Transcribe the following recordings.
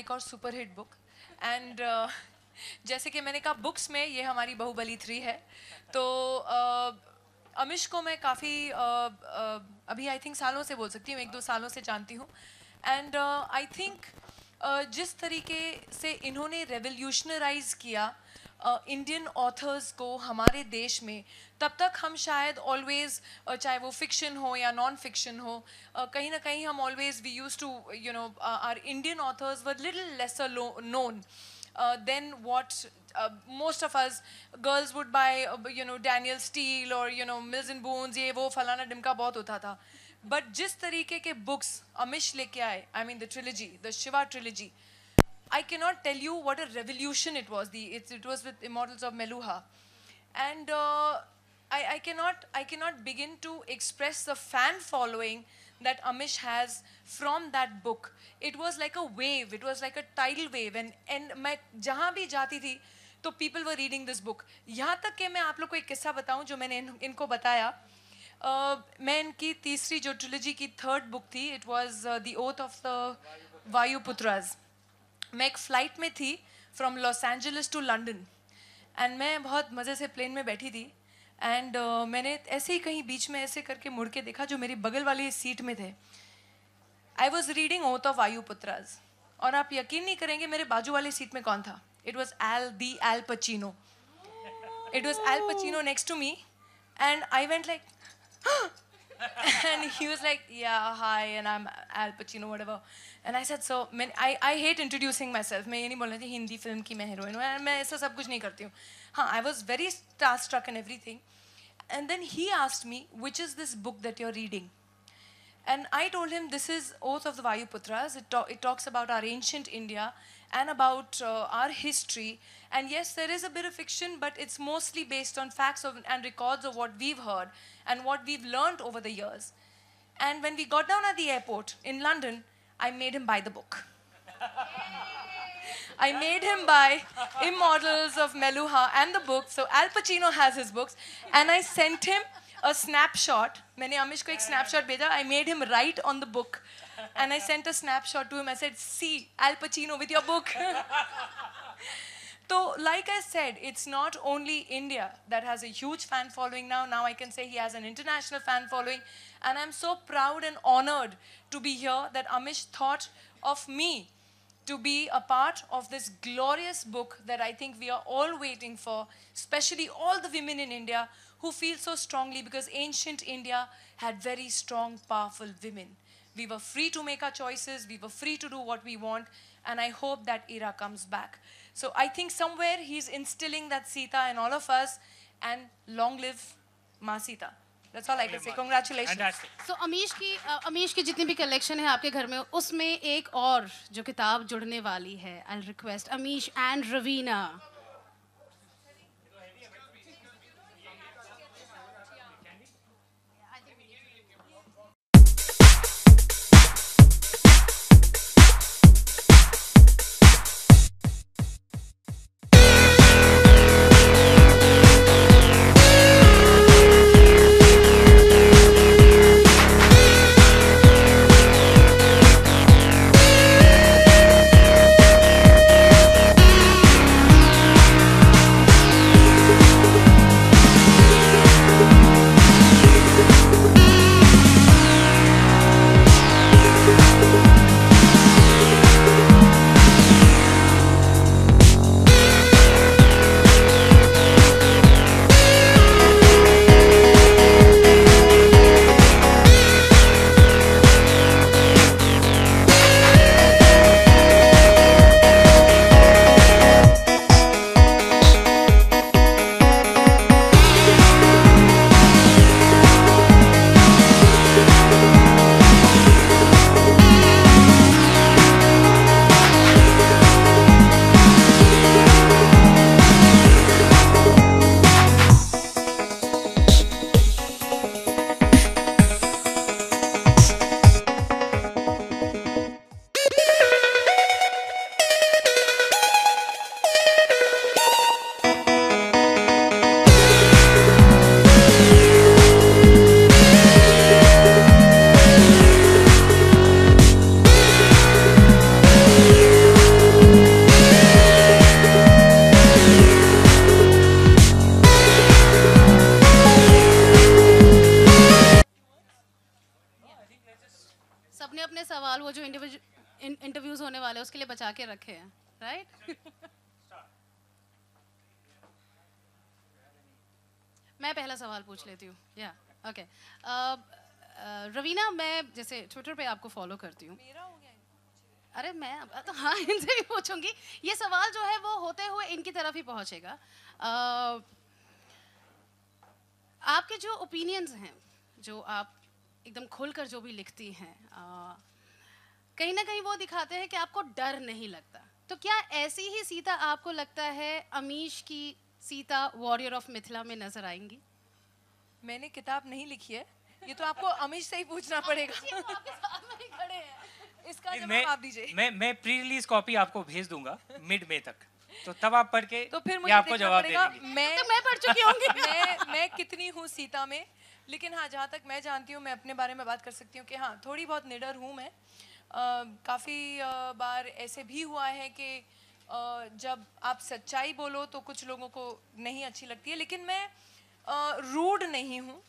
एक और super hit book and जैसे कि मैंने कहा बुक्स में ये हमारी बाहुबली 3 है। तो अमिश को मैं काफ़ी अभी आई थिंक सालों से बोल सकती हूँ, 1-2 सालों से जानती हूँ एंड आई थिंक जिस तरीके से इन्होंने रेवोल्यूशनराइज किया इंडियन ऑथर्स को हमारे देश में, तब तक हम शायद ऑलवेज चाहे वो फिक्शन हो या नॉन फिक्शन हो, कहीं ना कहीं हम always we use to you know are Indian authors were little lesser known then what most of us girls would buy Daniel Steele or Mills and Boons, ये वो फलाना डिमका बहुत होता था। बट जिस तरीके के बुक्स अमिश लेके आए, I mean the trilogy, the Shiva trilogy, I cannot tell you what a revolution it was. It was with Immortals of Meluha, and I cannot begin to express the fan following that Amish has from that book. It was like a wave. It was like a tidal wave, and मैं जहाँ भी जाती थी तो people were reading this book. यहाँ तक कि मैं आप लोग को एक किस्सा बताऊँ जो मैंने इनको बताया। मैं इनकी तीसरी जो ट्रिलॉजी की थर्ड बुक थी, it was The Oath of the Vayuputras. मैं एक फ़्लाइट में थी from Los Angeles to London and मैं बहुत मज़े से प्लेन में बैठी थी एंड मैंने ऐसे ही कहीं बीच में ऐसे करके मुड़ के देखा जो मेरी बगल वाली सीट में थे। I was reading oath of Vayuputras और आप यकीन नहीं करेंगे मेरे बाजू वाली सीट में कौन था। It was Al Pacino. It was Al Pacino next to me and I went like and he was like, yeah, hi, and I'm Al Pacino, whatever. And I said, so, I hate introducing myself. मैं ये नहीं बोलना चाहिए Hindi film की मैं heroine हूँ, मैं ऐसा सब कुछ नहीं करती हूँ। हाँ, I was very starstruck and everything. And then he asked me, which is this book that you're reading? And I told him, this is Oath of the Vayuputras. It talks about our ancient India and about our history. And yes, there is a bit of fiction, but it's mostly based on facts and records of what we've heard and what we've learned over the years. And when we got down at the airport in London, I made him buy the book. I made him buy Immortals of Meluha and the book. So Al Pacino has his books. And I sent him a snapshot. मैंने अमिश को एक snapshot भेजा. I made him write on the book. And I sent a snapshot to him. I said, see, Al Pacino with your book. So, like I said, it's not only India that has a huge fan following now. Now I can say he has an international fan following. And I'm so proud and honored to be here that Amish thought of me to be a part of this glorious book that I think we are all waiting for, especially all the women in India who feel so strongly, because ancient India had very strong, powerful women. We were free to make our choices. We were free to do what we want. And I hope that era comes back. So I think somewhere he's instilling that Sita in all of us, and long live Ma Sita. That's all I can say. Congratulations. Fantastic. So Amish की जितनी भी collection है आपके घर में, उसमें एक और जो किताब जुड़ने वाली है, I'll request Amish and Raveena. सवाल वो जो इंटरव्यूज होने वाले हैं उसके लिए बचा के रखे हैं, राइट? मैं पहला सवाल पूछ लेती हूँ, या ओके। रवीना, मैं जैसे ट्विटर पे आपको फॉलो करती हूँ। मेरा हो गया है। अरे मैं तो हाँ इनसे भी पूछूंगी। ये सवाल जो है वो होते हुए इनकी तरफ ही पहुँचेगा। आपके जो ओपिनियंस हैं, जो आप एकदम खुलकर जो भी लिखती हैं, कहीं ना कहीं वो दिखाते हैं कि आपको डर नहीं लगता। तो क्या ऐसी ही सीता आपको लगता है अमीश की सीता वॉरियर ऑफ मिथिला में नजर आएंगी? मैंने किताब नहीं लिखी है, ये तो आपको अमीश से ही पूछना पड़ेगा। आपके साथ में ही खड़े हैं। इसका जवाब आप दीजिए। मैं प्री रिलीज कॉपी आपको भेज दूंगा मिड मई तक, तो तब आप पढ़ के तो फिर ये मुझे आपको देखना जवाब दे पड़ेगा देंगे। मैं पढ़ चुकी होंगी। मैं कितनी हूँ सीता में। लेकिन हाँ, जहाँ तक मैं जानती हूँ, मैं अपने बारे में बात कर सकती हूँ कि हाँ, थोड़ी बहुत निडर हूँ मैं। काफ़ी बार ऐसे भी हुआ है कि जब आप सच्चाई बोलो तो कुछ लोगों को नहीं अच्छी लगती है, लेकिन मैं रूड नहीं हूँ।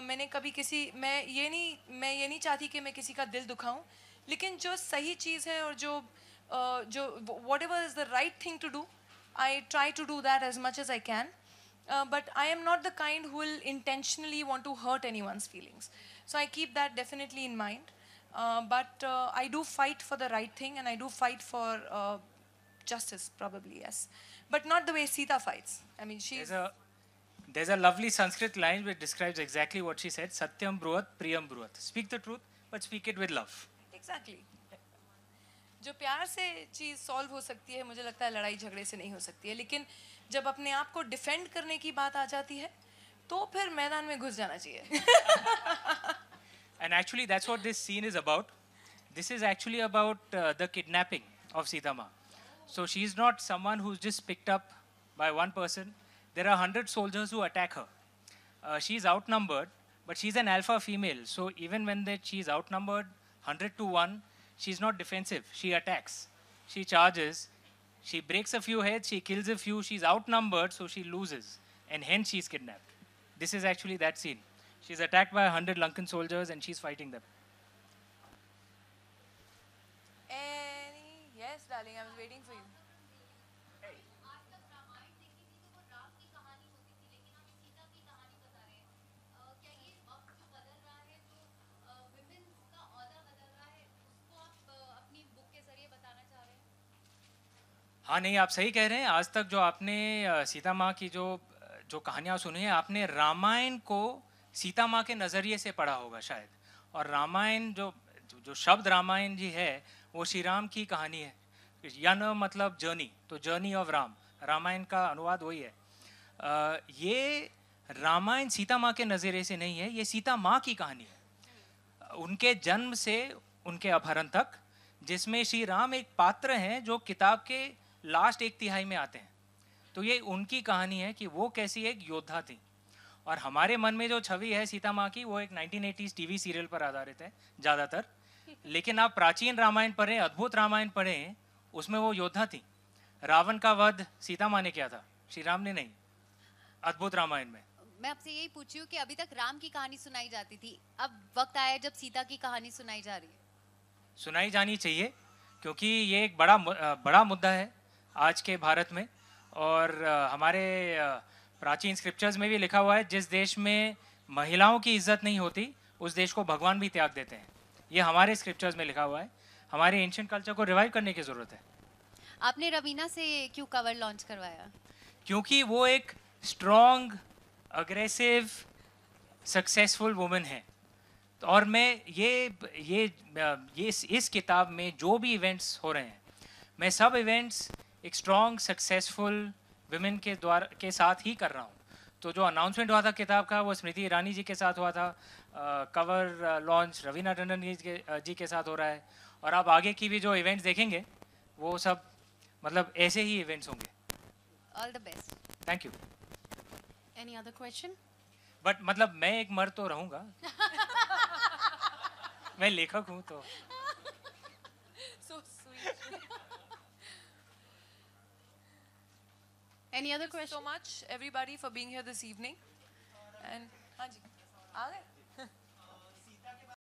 मैंने कभी मैं ये नहीं चाहती कि मैं किसी का दिल दुखाऊं, लेकिन जो सही चीज़ है और जो whatever is the right thing to do, I try to do that as much as I can. But I am not the kind who will intentionally want to hurt anyone's feelings. So I keep that definitely in mind. But I do fight for the right thing, and I do fight for justice, probably, yes. But not the way Sita fights. I mean, There's a lovely Sanskrit line which describes exactly what she said. Satyam bruhat, priyam bruhat. Speak the truth, but speak it with love. Exactly. जो प्यार से चीज़ solve हो सकती है, मुझे लगता है लड़ाई झगड़े से नहीं हो सकती है। लेकिन जब अपने आप को डिफेंड करने की बात आ जाती है, तो फिर मैदान में घुस जाना चाहिए। And actually that's what this scene is about. This is actually about the kidnapping of Sita Ma. So she's not someone who's just picked up by one person. There are 100 soldiers who attack her. She's outnumbered, but she's an alpha female. So even when she's outnumbered 100 to 1, she's not defensive. She attacks. She charges. She breaks a few heads. She kills a few. She's outnumbered, so she loses. And hence she's kidnapped. This is actually that scene. She's attacked by 100 Lankan soldiers and she's fighting them. Yes, darling, I was waiting for you. हाँ नहीं, आप सही कह रहे हैं। आज तक जो आपने सीता माँ की जो कहानियाँ सुनी हैं, आपने रामायण को सीता माँ के नज़रिए से पढ़ा होगा शायद। और रामायण जो शब्द रामायण जी है, वो श्री राम की कहानी है। यन मतलब जर्नी, तो जर्नी ऑफ राम, रामायण का अनुवाद वही है। ये रामायण सीता माँ के नज़रिए से नहीं है, ये सीता माँ की कहानी है, उनके जन्म से उनके अपहरण तक, जिसमें श्री राम एक पात्र हैं जो किताब के लास्ट एक तिहाई में आते हैं। तो ये उनकी कहानी है कि वो कैसी एक योद्धा थी। और हमारे मन में जो छवि है सीता माँ की, वो एक 1980s टीवी सीरियल पर आधारित है ज़्यादातर। लेकिन आप प्राचीन रामायण पढ़ें, अद्भुत रामायण पढ़ें, उसमें वो योद्धा थी। रावण का वध सीता माँ ने किया था, श्री राम ने नहीं, अद्भुत रामायण में। मैं आपसे यही पूछी हूँ कि अभी तक राम की कहानी सुनाई जाती थी, अब वक्त आया जब सीता की कहानी सुनाई जा रही है। सुनाई जानी चाहिए, क्योंकि ये एक बड़ा मुद्दा है आज के भारत में। और हमारे प्राचीन स्क्रिप्चर्स में भी लिखा हुआ है, जिस देश में महिलाओं की इज्जत नहीं होती, उस देश को भगवान भी त्याग देते हैं। ये हमारे स्क्रिप्चर्स में लिखा हुआ है। हमारे एंशिएंट कल्चर को रिवाइव करने की ज़रूरत है। आपने रवीना से क्यों कवर लॉन्च करवाया? क्योंकि वो एक स्ट्रॉन्ग, अग्रेसिव, सक्सेसफुल वुमन है। और मैं इस किताब में जो भी इवेंट्स हो रहे हैं, मैं सब इवेंट्स एक स्ट्रॉन्ग, सक्सेसफुल वुमेन के साथ ही कर रहा हूँ। तो जो अनाउंसमेंट हुआ था किताब का, वो स्मृति ईरानी जी के साथ हुआ था। कवर लॉन्च रवीना टंडन जी के साथ हो रहा है। और आप आगे की भी जो इवेंट्स देखेंगे, वो सब मतलब ऐसे ही इवेंट्स होंगे। All the best. Thank you. Any other question? But मतलब मैं एक मर्द तो रहूँगा। मैं लेखक हूँ तो। So sweet. Any other Thank you question? so much everybody for being here this evening. And हाँ जी, आ गए?